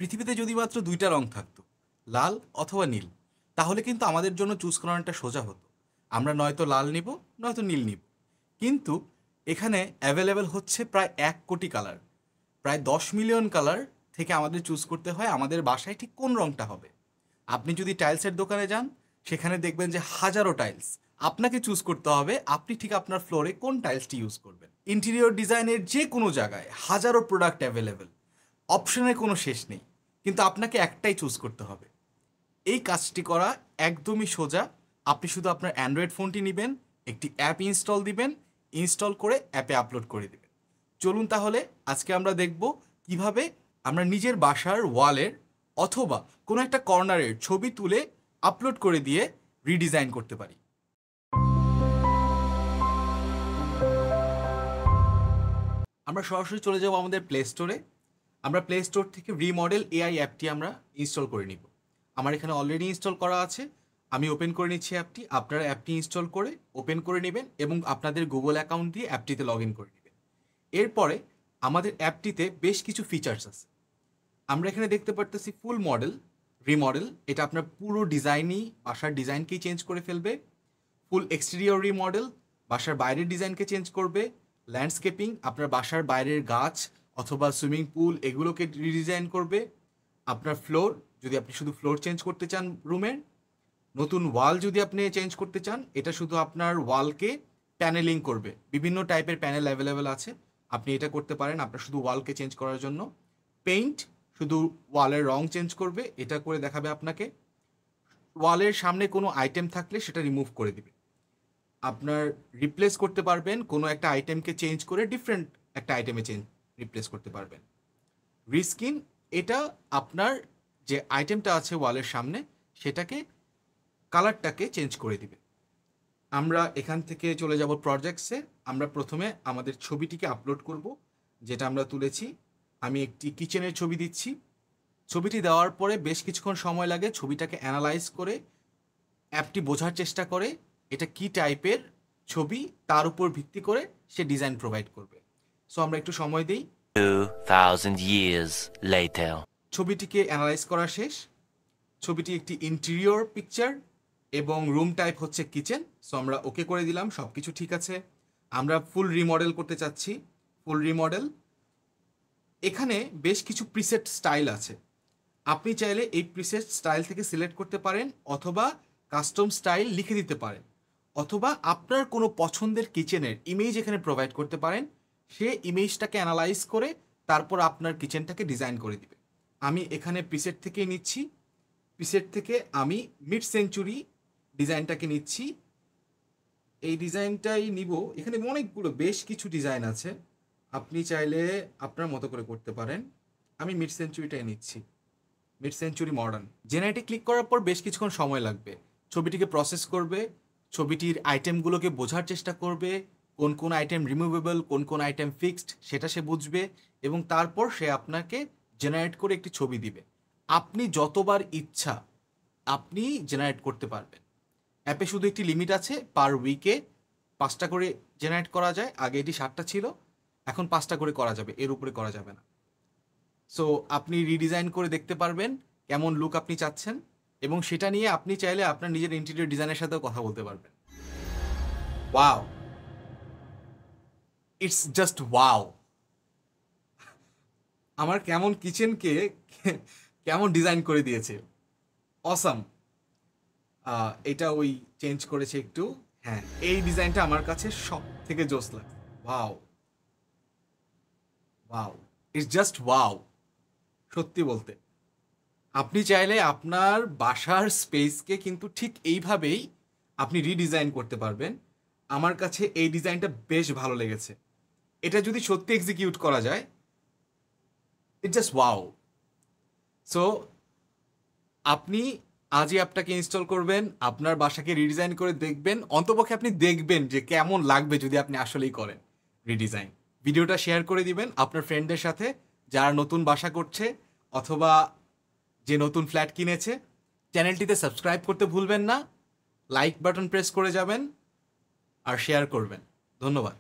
পৃথিবীতে যদি মাত্র দুইটা রং থাকতো, লাল অথবা নীল, তাহলে কিন্তু আমাদের জন্য চুজ করানোটা সোজা হতো। আমরা নয়তো লাল নিব, নয়তো নীল নিব। কিন্তু এখানে অ্যাভেলেবেল হচ্ছে প্রায় 1 কোটি কালার, প্রায় 10 মিলিয়ন কালার থেকে আমাদের চুজ করতে হয় আমাদের বাসায় ঠিক কোন রংটা হবে। আপনি যদি টাইলসের দোকানে যান, সেখানে দেখবেন যে হাজারো টাইলস। আপনাকে চুজ করতে হবে আপনি ঠিক আপনার ফ্লোরে কোন টাইলসটি ইউজ করবেন। ইন্টেরিয়র ডিজাইনের যে কোনো জায়গায় হাজারো প্রোডাক্ট অ্যাভেলেবেল, অপশনের কোনো শেষ নেই, কিন্তু আপনাকে একটাই চুজ করতে হবে। এই কাজটি করা একদমই সোজা। আপনি শুধু আপনার অ্যান্ড্রয়েড ফোনটি নেবেন, একটি অ্যাপ ইনস্টল দিবেন, ইনস্টল করে অ্যাপে আপলোড করে দিবেন। চলুন তাহলে আজকে আমরা দেখব কিভাবে আমরা নিজের বাসার ওয়ালের অথবা কোনো একটা কর্নারের ছবি তুলে আপলোড করে দিয়ে রিডিজাইন করতে পারি। আমরা সরাসরি চলে যাব আমাদের প্লে স্টোরে। আমরা প্লে স্টোর থেকে রিমডেল এআই অ্যাপটি আমরা ইনস্টল করে নিব। আমার এখানে অলরেডি ইনস্টল করা আছে, আমি ওপেন করে নিচ্ছি অ্যাপটি। আপনারা অ্যাপটি ইনস্টল করে ওপেন করে নেবেন এবং আপনাদের গুগল অ্যাকাউন্ট দিয়ে অ্যাপটিতে লগ ইন করে নেবেন। এরপরে আমাদের অ্যাপটিতে বেশ কিছু ফিচার্স আছে। আমরা এখানে দেখতে পারতেছি ফুল মডেল, রিমডেল, এটা আপনার পুরো ডিজাইনই বাসার ডিজাইনকেই চেঞ্জ করে ফেলবে। ফুল এক্সটেরিয়র রিমডেল, বাসার বাইরের ডিজাইনকে চেঞ্জ করবে। ল্যান্ডস্কেপিং, আপনার বাসার বাইরের গাছ অথবা সুইমিং পুল এগুলোকে রিডিজাইন করবে। আপনার ফ্লোর, যদি আপনি শুধু ফ্লোর চেঞ্জ করতে চান রুমের। নতুন ওয়াল যদি আপনি চেঞ্জ করতে চান, এটা শুধু আপনার ওয়ালকে প্যানেলিং করবে। বিভিন্ন টাইপের প্যানেল অ্যাভেলেবেল আছে, আপনি এটা করতে পারেন আপনার শুধু ওয়ালকে চেঞ্জ করার জন্য। পেইন্ট, শুধু ওয়ালের রং চেঞ্জ করবে, এটা করে দেখাবে আপনাকে। ওয়ালের সামনে কোনো আইটেম থাকলে সেটা রিমুভ করে দিবে। আপনার রিপ্লেস করতে পারবেন, কোনো একটা আইটেমকে চেঞ্জ করে ডিফারেন্ট একটা আইটেমে রিপ্লেস করতে পারবেন। রিস্কিন, এটা আপনার যে আইটেমটা আছে ওয়ালের সামনে সেটাকে কালারটাকে চেঞ্জ করে দিবে। আমরা এখান থেকে চলে যাব প্রজেক্টসে। আমরা প্রথমে আমাদের ছবিটিকে আপলোড করব, যেটা আমরা তুলেছি। আমি একটি কিচেনের ছবি দিচ্ছি। ছবিটি দেওয়ার পরে বেশ কিছুক্ষণ সময় লাগে ছবিটাকে অ্যানালাইজ করে অ্যাপটি বোঝার চেষ্টা করে এটা কি টাইপের ছবি, তার উপর ভিত্তি করে সে ডিজাইন প্রোভাইড করবে। সো আমরা একটু সময় দিই। 2000 years later. ছবিটিকে অ্যানালাইজ করা শেষ। ছবিটি একটি ইন্টেরিয়র পিকচার এবং রুম টাইপ হচ্ছে কিচেন। সো আমরা ওকে করে দিলাম, সব কিছু ঠিক আছে। আমরা ফুল রিমডেল করতে চাচ্ছি। ফুল রিমডেল, এখানে বেশ কিছু প্রিসেট স্টাইল আছে। আপনি চাইলে এই প্রিসেট স্টাইল থেকে সিলেক্ট করতে পারেন, অথবা কাস্টম স্টাইল লিখে দিতে পারেন, অথবা আপনার কোনো পছন্দের কিচেনের ইমেজ এখানে প্রোভাইড করতে পারেন। সে ইমেজটাকে অ্যানালাইজ করে তারপর আপনার কিচেনটাকে ডিজাইন করে দিবে। আমি এখানে প্রিসেট থেকেই নিচ্ছি। প্রিসেট থেকে আমি মিড সেঞ্চুরি ডিজাইনটাকে নিচ্ছি। এই ডিজাইনটাই নিব। এখানে অনেকগুলো বেশ কিছু ডিজাইন আছে, আপনি চাইলে আপনার মতো করে করতে পারেন। আমি মিড সেঞ্চুরিটাই নিচ্ছি, মিড সেঞ্চুরি মডার্ন। জেনারেটে ক্লিক করার পর বেশ কিছুক্ষণ সময় লাগবে, ছবিটিকে প্রসেস করবে, ছবিটির আইটেমগুলোকে বোঝার চেষ্টা করবে, কোন কোন আইটেম রিমুভেবল, কোন কোন আইটেম ফিক্সড সেটা সে বুঝবে, এবং তারপর সে আপনাকে জেনারেট করে একটি ছবি দিবে। আপনি যতবার ইচ্ছা আপনি জেনারেট করতে পারবেন। অ্যাপে শুধু একটি লিমিট আছে, পার উইকে 5টা করে জেনারেট করা যায়। আগে এটি 7টা ছিল, এখন 5টা করে করা যাবে, এর উপরে করা যাবে না। সো আপনি রিডিজাইন করে দেখতে পারবেন কেমন লুক আপনি চাচ্ছেন, এবং সেটা নিয়ে আপনি চাইলে আপনার নিজের ইন্টেরিয়র ডিজাইনের সাথেও কথা বলতে পারবেন। Wow, it's just wow. আমার কেমন কিচেনকে কেমন ডিজাইন করে দিয়েছে, অসাম। এটা ওই চেঞ্জ করেছে একটু। হ্যাঁ, এই ডিজাইনটা আমার কাছে সব থেকে জোস লাগে। Wow wow, it's just wow. সত্যি বলতে, আপনি চাইলে আপনার বাসার স্পেসকে কিন্তু ঠিক এইভাবেই আপনি রিডিজাইন করতে পারবেন। আমার কাছে এই ডিজাইনটা বেশ ভালো লেগেছে। এটা যদি সত্যি এক্সিকিউট করা যায়, ইটস জাস্ট ওয়াও। সো আপনি আজই অ্যাপটাকে ইনস্টল করবেন, আপনার বাসাকে রিডিজাইন করে দেখবেন। অন্তপক্ষে আপনি দেখবেন যে কেমন লাগবে যদি আপনি আসলেই করেন রিডিজাইন। ভিডিওটা শেয়ার করে দিবেন আপনার ফ্রেন্ডদের সাথে, যারা নতুন বাসা করছে অথবা যে নতুন ফ্ল্যাট কিনেছে। চ্যানেলটিতে সাবস্ক্রাইব করতে ভুলবেন না, লাইক বাটন প্রেস করে যাবেন আর শেয়ার করবেন। ধন্যবাদ।